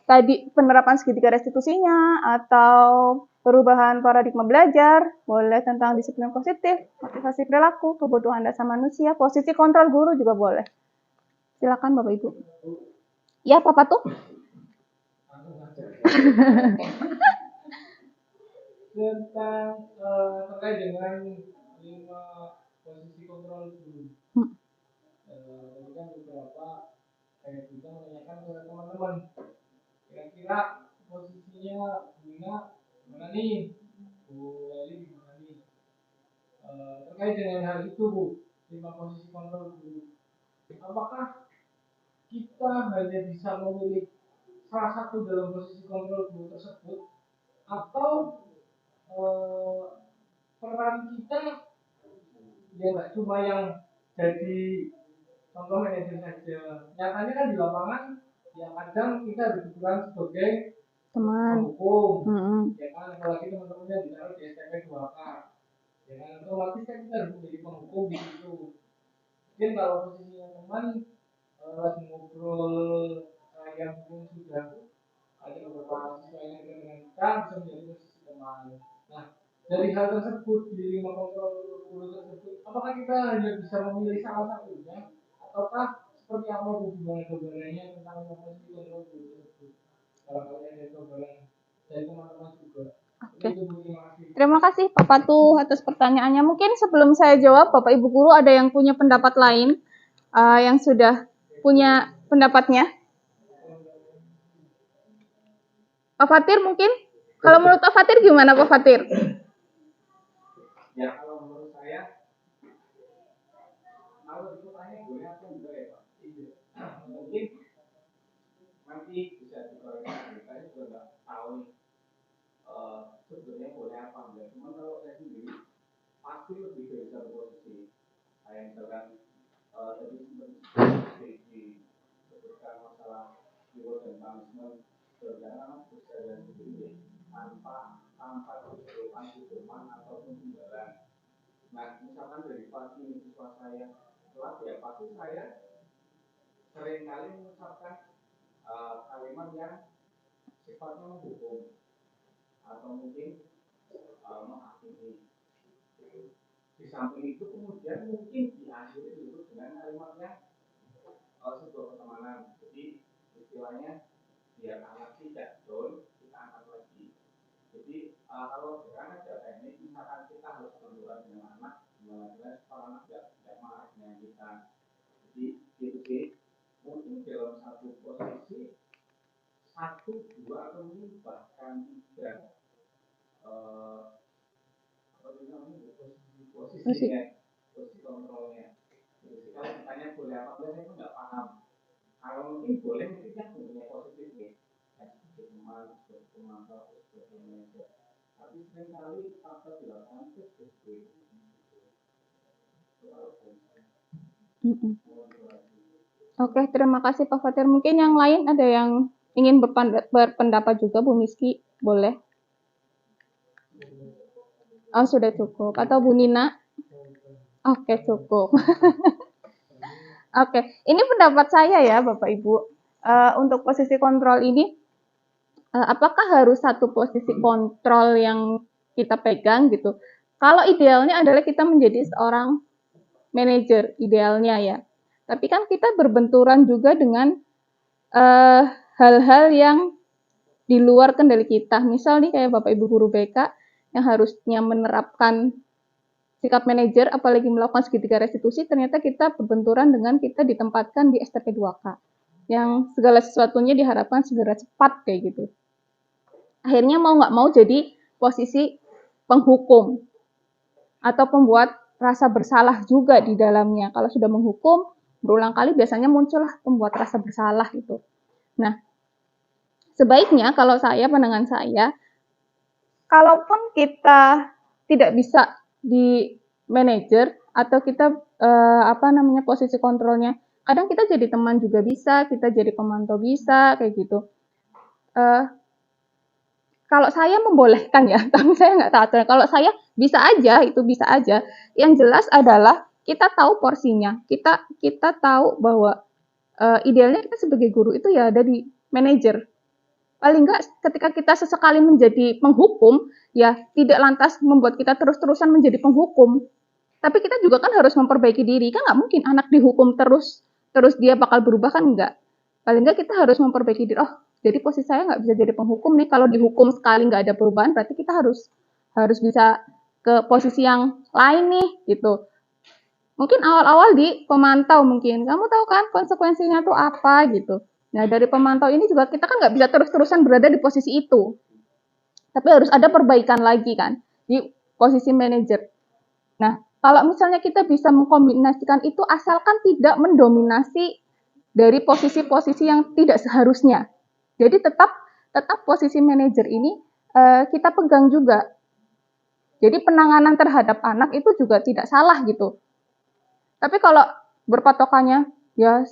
tadi penerapan segitiga restitusinya, atau perubahan paradigma belajar, boleh tentang disiplin positif, motivasi perilaku, kebutuhan dasar manusia, posisi kontrol guru juga boleh. Silakan Bapak Ibu. Ya, Papa tuh? Tentang terkait dengan 5 posisi kontrol guru. Tadi kan beberapa kayak kita menanyakan ke teman-teman, kira-kira posisinya Bunda mana nih, Bu Leli gimana nih? Terkait dengan hal itu Bu, 5 posisi kontrol guru, apakah kita hanya bisa memilih salah satu dalam posisi kontrol guru tersebut, atau peran kita ya nggak cuma yang jadi contoh manajer saja. Nyatanya kan di lapangan ya kadang kita berperan sebagai Teman. penghukum, ya kan, apalagi teman-temannya ditaruh di STP 2K, ya kan, otomatis kan kita harus menjadi penghukum di situ. Mungkin kalau posisinya teman lagi ngobrol kayak mungkin sudah ada beberapa siswa yang dengan kita bisa menjadi posisi teman. Nah, dari hal tersebut di 5 kontrol guru tersebut, apakah kita hanya bisa memilih salah satunya, ataukah seperti apa hubungan gambarannya tentang posisi kontrol guru tersebut? Kalau kalian ada gambaran dari teman-teman juga. Oke. Terima kasih Pak Patuh atas pertanyaannya. Mungkin sebelum saya jawab, Bapak Ibu guru ada yang punya pendapat lain, yang sudah punya pendapatnya. Pak Fatir mungkin? Kalau menurut Pak Fatir gimana Pak Fatir? Ya, kalau menurut saya, kalau ditanya boleh atau enggak ya Pak? Mungkin nanti bisa dikoreksi. Saya juga nggak tahu nih sebenarnya boleh apa enggak. Cuma kalau saya sendiri pasti lebih dari satu posisi. Kayak misalkan tadi disebutkan masalah reward dan punishment, berjalan bisa dan sendiri tanpa hukuman ataupun imbalan. Nah, misalkan dari pagi siswa saya telat ya, pasti saya seringkali mengucapkan kalimat yang sifatnya menghukum atau mungkin menghakimi. Di samping itu kemudian mungkin diakhiri dulu dengan kalimatnya sebuah pertemanan. Jadi istilahnya biar anak tidak down, kita angkat lagi. Jadi kalau dengan ada ini, misalkan kita harus berdoa dengan anak, supaya anak tidak marah dengan kita. Jadi gitu sih. Mungkin dalam satu posisi 1, 2 atau mungkin bahkan 3 posisi kontrolnya. Jadi kalau ditanya boleh apa enggak, saya nggak paham. Kalau mungkin boleh, mungkin yang punya positif ya, sebagai teman, sebagai pemantau, sebagai manajer. Tapi seringkali fakta di lapangan itu berbeda. Oke, terima kasih Pak Fatir. Mungkin yang lain ada yang ingin berpendapat juga, Bu Miski, boleh? Oh, sudah cukup. Atau Bu Nina? Oke, cukup. Oke, ini pendapat saya ya Bapak Ibu. Untuk posisi kontrol ini, apakah harus satu posisi kontrol yang kita pegang gitu? Kalau idealnya adalah kita menjadi seorang manajer, idealnya ya. Tapi kan kita berbenturan juga dengan hal-hal yang di luar kendali kita. Misal nih kayak Bapak Ibu guru BK yang harusnya menerapkan sikap manajer, apalagi melakukan segitiga restitusi, ternyata kita berbenturan dengan kita ditempatkan di STP 2K. Yang segala sesuatunya diharapkan segera cepat kayak gitu. Akhirnya mau nggak mau jadi posisi penghukum atau pembuat rasa bersalah juga di dalamnya. Kalau sudah menghukum, berulang kali biasanya muncullah pembuat rasa bersalah gitu. Nah, sebaiknya kalau saya, pandangan saya, kalaupun kita tidak bisa di manajer atau kita posisi kontrolnya, kadang kita jadi teman juga bisa, kita jadi pemantau bisa kayak gitu. Kalau saya membolehkan ya, tapi saya nggak tahu. Kalau saya bisa aja, itu bisa aja. Yang jelas adalah kita tahu porsinya, kita tahu bahwa idealnya kita sebagai guru itu ya ada di manajer. Paling enggak ketika kita sesekali menjadi penghukum, ya tidak lantas membuat kita terus-terusan menjadi penghukum. Tapi kita juga kan harus memperbaiki diri, kan nggak mungkin anak dihukum terus dia bakal berubah, kan enggak. Paling enggak kita harus memperbaiki diri. Oh, jadi posisi saya nggak bisa jadi penghukum nih, kalau dihukum sekali nggak ada perubahan, berarti kita harus bisa ke posisi yang lain nih, gitu. Mungkin awal-awal di pemantau mungkin, kamu tahu kan konsekuensinya tuh apa gitu. Nah dari pemantau ini juga kita kan nggak bisa terus-terusan berada di posisi itu. Tapi harus ada perbaikan lagi kan di posisi manajer. Nah kalau misalnya kita bisa mengkombinasikan itu asalkan tidak mendominasi dari posisi-posisi yang tidak seharusnya. Jadi tetap posisi manajer ini kita pegang juga. Jadi penanganan terhadap anak itu juga tidak salah gitu. Tapi kalau berpatokannya, ya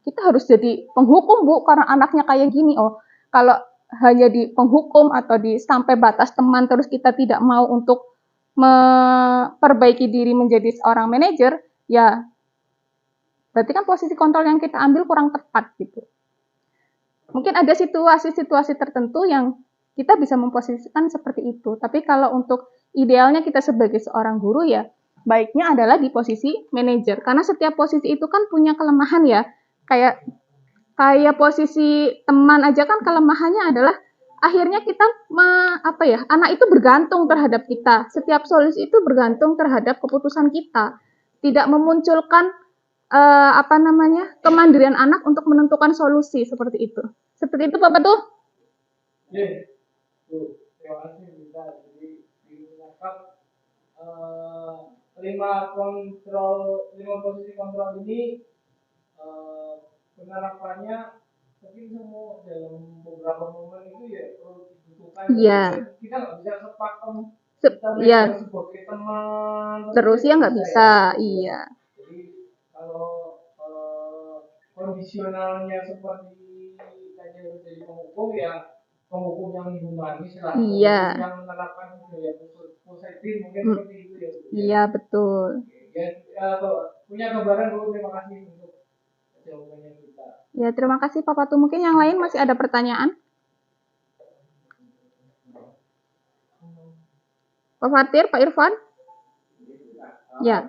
kita harus jadi penghukum Bu, karena anaknya kayak gini. Oh, kalau hanya di penghukum atau di sampai batas teman terus kita tidak mau untuk memperbaiki diri menjadi seorang manajer, ya berarti kan posisi kontrol yang kita ambil kurang tepat gitu. Mungkin ada situasi-situasi tertentu yang kita bisa memposisikan seperti itu. Tapi kalau untuk idealnya kita sebagai seorang guru ya baiknya adalah di posisi manajer, karena setiap posisi itu kan punya kelemahan ya. Kayak posisi teman aja kan kelemahannya adalah akhirnya kita anak itu bergantung terhadap kita. Setiap solusi itu bergantung terhadap keputusan kita. Tidak memunculkan kemandirian anak untuk menentukan solusi seperti itu. Seperti itu Bapak tuh. Oke. Terima kasih Bisa. Jadi dimenangkan lima posisi kontrol ini penerapannya mungkin semua dalam beberapa momen itu ya perlu dibutuhkan. Iya. Kita nggak bisa sepakem Iya. sebagai teman terus ya nggak bisa. Iya. Jadi kalau kondisionalnya seperti tadi harus jadi penghukum ya penghukum yang humanis lah. Iya. Yang menerapkan budaya positif mungkin seperti itu ya. Iya betul. Ya, punya gambaran dulu. Terima kasih untuk jawabannya kita. Ya terima kasih Pak Patu. Mungkin yang lain masih ada pertanyaan? Pak Fatir, Pak Irfan? Ya.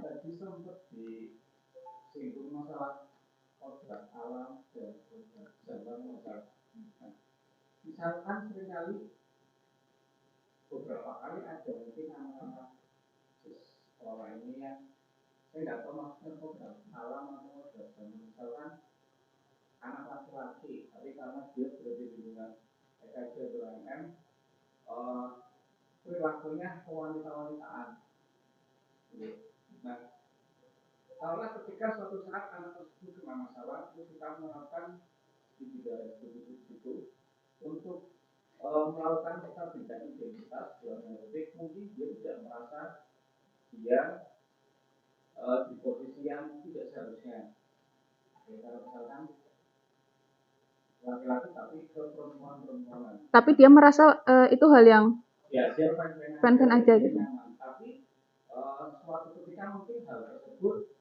Misalkan seringkali beberapa kali ada mungkin anak-anak sekolah ini yang saya nggak tahu maksudnya program alam atau program misalkan anak laki-laki tapi karena dia berada di lingkungan PKJ BUMN perilakunya kewanita-wanitaan. Nah, karena ketika suatu saat anak tersebut kena masalah, terus kita menerapkan di bidang itu untuk melakukan perbedaan identitas dalam politik, mungkin dia tidak merasa dia di posisi yang tidak seharusnya. Kalau misalkan laki-laki tapi ke perempuan-perempuanan. Tapi dia merasa itu hal yang ya dia fan-fan aja gitu. Tapi suatu ketika mungkin hal tersebut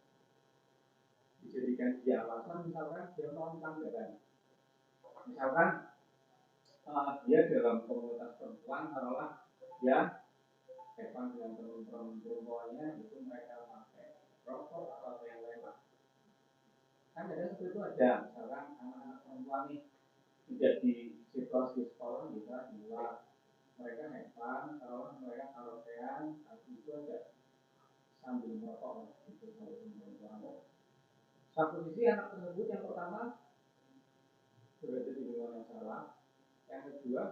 dijadikan dia alasan, misalkan dia mau tanggapan. Misalkan dia dalam komunitas perempuan, taruhlah dia hewan dengan teman-teman perempuannya itu mereka pakai rokok atau yang lain lah. Kan ada seperti itu ada, misalkan anak-anak perempuan nih tidak di situasi sekolah bisa di luar, mereka hewan, taruhlah mereka karaokean, tapi itu ada sambil merokok gitu kalau perempuan. Satu sisi anak tersebut yang pertama berada di lingkungan yang salah, yang kedua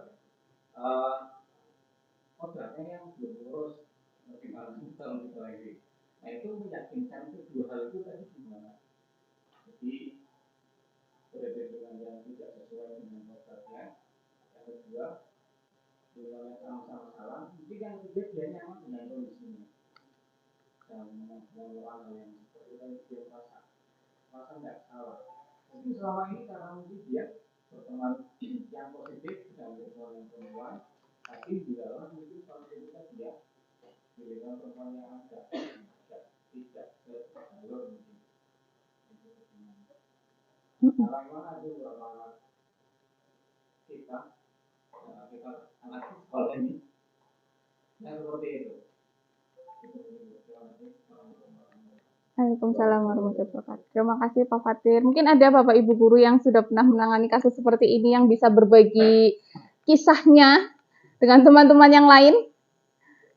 kodratnya yang belum lurus, bagaimana kita untuk lagi. Nah itu meyakinkan itu dua hal itu tadi gimana? Jadi berada di lingkungan yang tidak sesuai dengan kodratnya, yang kedua lingkungan yang sama-sama salah, mungkin yang ketiga dia nyaman dengan kondisinya dan mengelola hal yang seperti itu dia merasa nggak salah. Mungkin selama ini karena mungkin dia berteman yang positif dengan lingkungan yang perempuan, tapi di dalam mungkin suatu ketika dia di lingkungan perempuan yang agak tidak sejalur mungkin. Karena memang ada beberapa kita sekolah ini. Seperti itu. Waalaikumsalam warahmatullahi wabarakatuh. Terima kasih Pak Fatir. Mungkin ada Bapak Ibu guru yang sudah pernah menangani kasus seperti ini yang bisa berbagi kisahnya dengan teman-teman yang lain.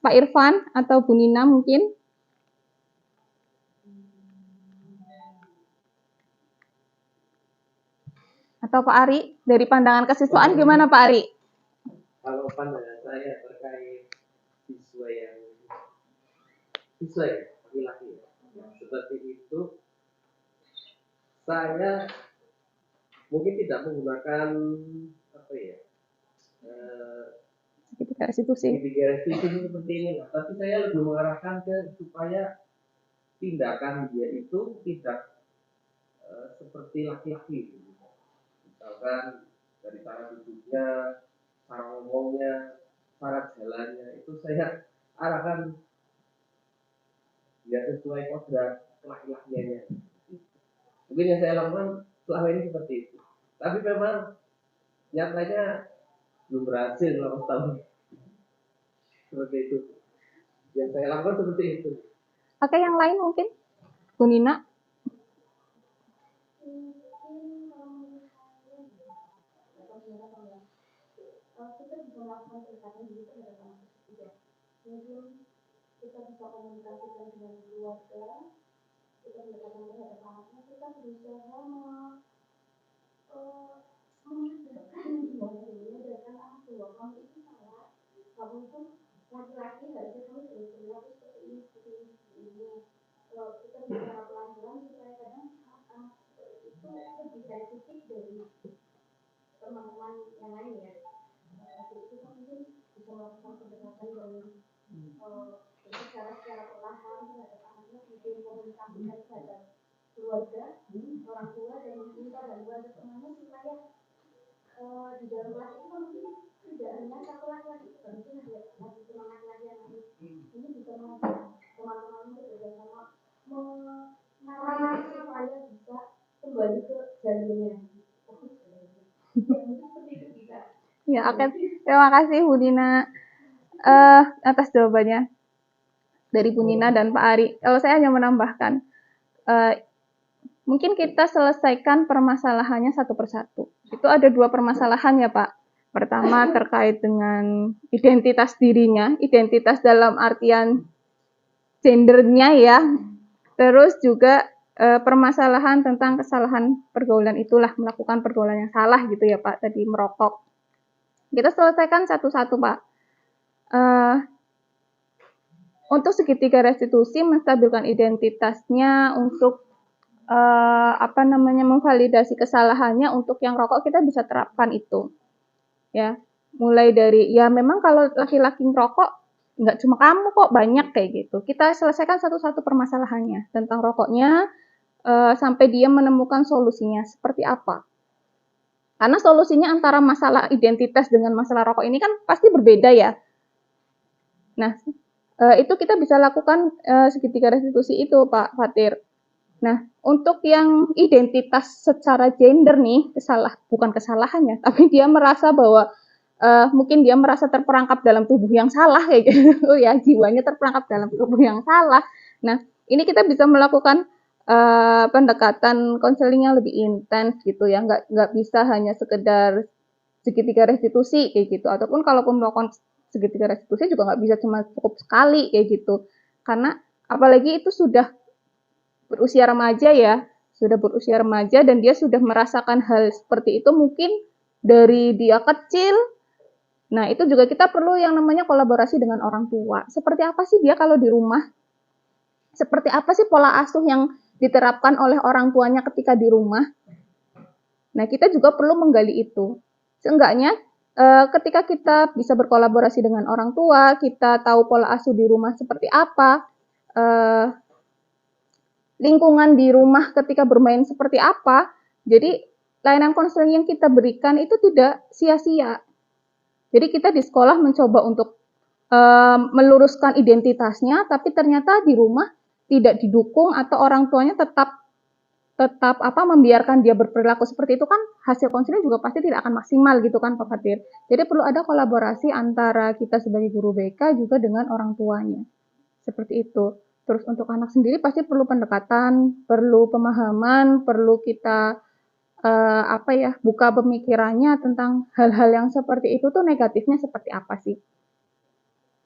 Pak Irfan atau Bu Nina mungkin. Atau Pak Ari, dari pandangan kesiswaan gimana Pak Ari? Kalau pandangan saya terkait siswa ya laki-laki yang seperti itu, saya mungkin tidak menggunakan Segitiga restitusi seperti ini, tapi saya lebih mengarahkan ke supaya tindakan dia itu tidak seperti laki-laki. Misalkan dari cara duduknya, cara ngomongnya, cara jalannya itu saya arahkan ya sesuai kodrat laki-lakinya. Mungkin yang saya lakukan selama ini seperti itu. Tapi memang nyatanya belum berhasil selama tahun seperti itu. Yang saya lakukan seperti itu. Oke, yang lain mungkin Bu Nina. Kita bisa melakukan pendekatan diri terhadap anak tersebut. Kemudian kita bisa komunikasikan dengan keluarga, kita pendekatan terhadap anaknya, kita berusaha mengajarkan anak tua kamu itu salah, kamu itu laki-laki harusnya kamu berperilaku seperti ini. Kita bicara pelan-pelan supaya kadang anak seperti itu lebih sensitif dari teman-teman yang lain ya. Itu kan mungkin bisa melakukan pendekatan dari secara perlahan terhadap anaknya, kemudian komunikasikan terhadap keluarga, orang tua, dan minta bantuan temannya supaya di dalam kelas itu kan mungkin tidak hanya satu laki-laki, mungkin ada satu teman laki-laki yang lain. Ini bisa mengajak teman-teman untuk bekerjasama mengarahkan supaya bisa kembali ke jalurnya. Ya, oke. Terima kasih Bu Nina atas jawabannya dari Bu Nina dan Pak Ari. Kalau saya hanya menambahkan, mungkin kita selesaikan permasalahannya satu persatu. Itu ada 2 permasalahan ya Pak. Pertama terkait dengan identitas dirinya, identitas dalam artian gendernya ya. Terus juga permasalahan tentang kesalahan pergaulan itulah, melakukan pergaulan yang salah gitu ya Pak, tadi merokok. Kita selesaikan satu-satu Pak. Untuk segitiga restitusi menstabilkan identitasnya, untuk memvalidasi kesalahannya, untuk yang rokok kita bisa terapkan itu. Ya, mulai dari ya memang kalau laki-laki ngerokok nggak cuma kamu kok, banyak kayak gitu. Kita selesaikan satu-satu permasalahannya tentang rokoknya sampai dia menemukan solusinya seperti apa. Karena solusinya antara masalah identitas dengan masalah rokok ini kan pasti berbeda ya. Nah, itu kita bisa lakukan segitiga restitusi itu Pak Fatir. Nah, untuk yang identitas secara gender nih, bukan kesalahannya, tapi dia merasa bahwa mungkin dia merasa terperangkap dalam tubuh yang salah kayak gitu ya, jiwanya terperangkap dalam tubuh yang salah. Nah, ini kita bisa melakukan pendekatan konseling yang lebih intens gitu ya, nggak bisa hanya sekedar segitiga restitusi kayak gitu, ataupun kalaupun melakukan segitiga restitusi juga nggak bisa cuma cukup sekali kayak gitu, karena apalagi itu sudah berusia remaja ya, dan dia sudah merasakan hal seperti itu mungkin dari dia kecil. Nah, itu juga kita perlu yang namanya kolaborasi dengan orang tua. Seperti apa sih dia kalau di rumah? Seperti apa sih pola asuh yang diterapkan oleh orang tuanya ketika di rumah? Nah, kita juga perlu menggali itu. Seenggaknya ketika kita bisa berkolaborasi dengan orang tua, kita tahu pola asuh di rumah seperti apa, lingkungan di rumah ketika bermain seperti apa, jadi layanan konseling yang kita berikan itu tidak sia-sia. Jadi kita di sekolah mencoba untuk meluruskan identitasnya, tapi ternyata di rumah tidak didukung atau orang tuanya tetap tetap membiarkan dia berperilaku seperti itu kan hasil konseling juga pasti tidak akan maksimal gitu kan Pak Fatir. Jadi perlu ada kolaborasi antara kita sebagai guru BK juga dengan orang tuanya. Seperti itu. Terus untuk anak sendiri pasti perlu pendekatan, perlu pemahaman, perlu kita buka pemikirannya tentang hal-hal yang seperti itu tuh negatifnya seperti apa sih.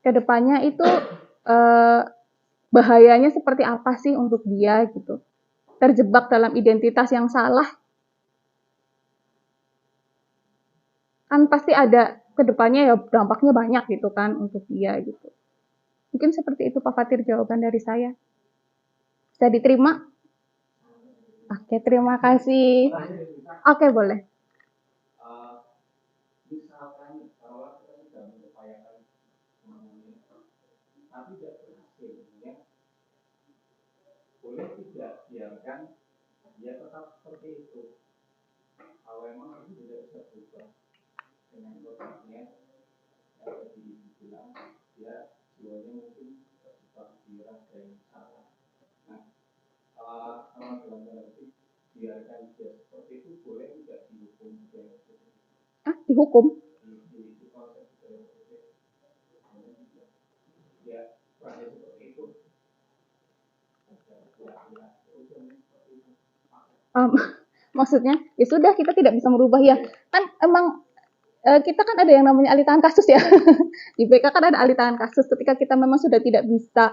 Kedepannya itu bahayanya seperti apa sih untuk dia gitu. Terjebak dalam identitas yang salah. Kan pasti ada kedepannya ya dampaknya banyak gitu kan untuk dia gitu. Mungkin seperti itu Pak Fatir jawaban dari saya. Bisa diterima? Oke, terima kasih. Oke, boleh. Misalkan kalau kita sudah mengupayakan tapi tidak berhasil, ya, boleh tidak biarkan dia tetap seperti itu. Kalau memang itu tidak bisa berubah dengan kondisinya yang tadi dibilang, dia jiwanya mungkin terjebak di rangka yang salah. Nah, kalau dalam tanda petik biarkan dia seperti itu, boleh tidak dihukum juga? Dihukum? Di konsep ya, rangka seperti itu. Maksudnya ya sudah kita tidak bisa merubah ya kan emang kita kan ada yang namanya alih tangan kasus ya di BK kan ada alih tangan kasus ketika kita memang sudah tidak bisa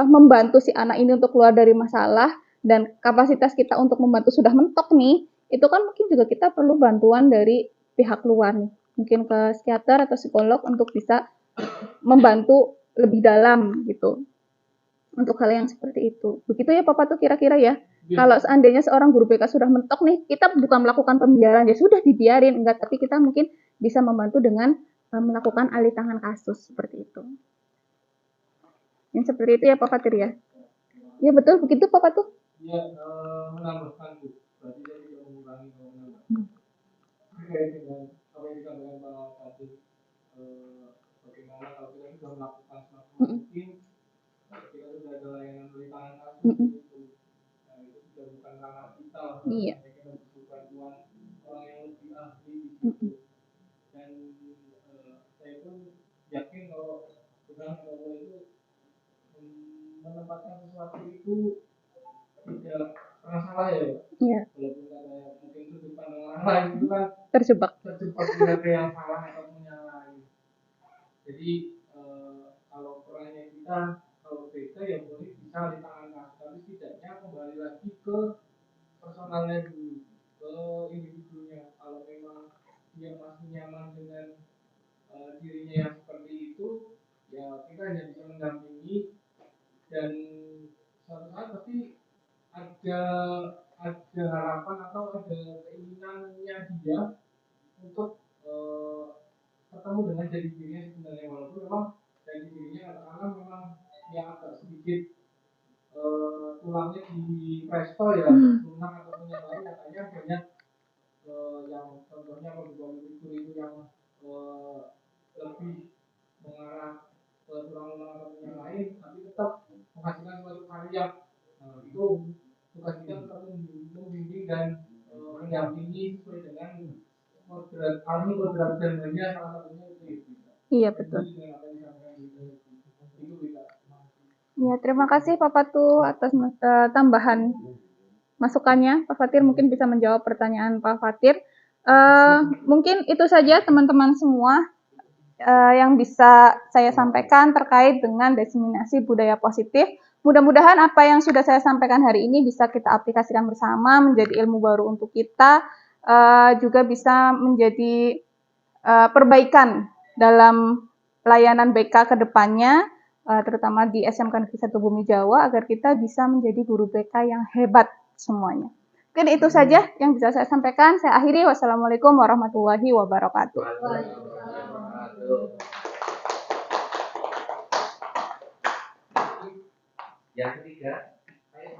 membantu si anak ini untuk keluar dari masalah dan kapasitas kita untuk membantu sudah mentok nih itu kan mungkin juga kita perlu bantuan dari pihak luar nih mungkin ke psikiater atau psikolog untuk bisa membantu lebih dalam gitu untuk hal yang seperti itu. Begitu ya Papa tuh kira-kira ya. Kalau seandainya seorang guru BK sudah mentok nih, kita bukan melakukan pembiaran, ya sudah dibiarin, enggak, tapi kita mungkin bisa membantu dengan melakukan alih tangan kasus seperti itu. Yang seperti itu ya Pak Fatir ya. Ya betul begitu Papa tuh. Iya, menambahkan Bu. Berarti saya tidak mengurangi kalau menambah. Terkait dengan apa yang dikatakan Pak Fatir, bagaimana kalau kita sudah melakukan semaksimal mungkin kita sudah ada layanan beli tangan kasus itu, nah itu sudah bukan ranah kita, iya. Kita butuh bantuan orang yang lebih ahli di situ. Dan saya pun yakin kalau Tuhan Allah itu menempatkan sesuatu itu tidak pernah salah ya. Iya. Walaupun ada mungkin sudut pandang orang lain itu kan terjebak dengan yang salah atau yang lain. Jadi kalau perannya kita kalau beda ya boleh bisa di tangan kasus, tapi setidaknya kembali lagi ke personalnya dulu, ke individunya. Kalau memang dia masih nyaman dengan dirinya yang seperti itu, ya kita hanya bisa mendampingi dan suatu saat pasti ada harapan atau ada keinginannya dia untuk ketemu dengan jadi dirinya sebenarnya, walaupun memang jadi dirinya katakanlah memang yang agak sedikit tulangnya di presto ya, lunak ataupun yang lain katanya banyak yang contohnya pembukaan itu yang lebih mengarah ke tulang-tulang ataupun yang lain, tapi tetap menghasilkan suatu karya. Itu tugas kita tetap membimbing dan mendampingi sesuai dengan kodrat gambarnya, salah satunya itu. Iya betul. Ya terima kasih Pak Fatu atas tambahan masukannya. Pak Fatir mungkin bisa menjawab pertanyaan Pak Fatir. Mungkin itu saja teman-teman semua yang bisa saya sampaikan terkait dengan diseminasi budaya positif. Mudah-mudahan apa yang sudah saya sampaikan hari ini bisa kita aplikasikan bersama menjadi ilmu baru untuk kita, juga bisa menjadi perbaikan dalam layanan BK ke depannya, terutama di SMK Negeri 1 Bumi Jawa, agar kita bisa menjadi guru BK yang hebat semuanya. Mungkin itu saja yang bisa saya sampaikan. Saya akhiri. Wassalamualaikum warahmatullahi wabarakatuh. Yang ketiga, saya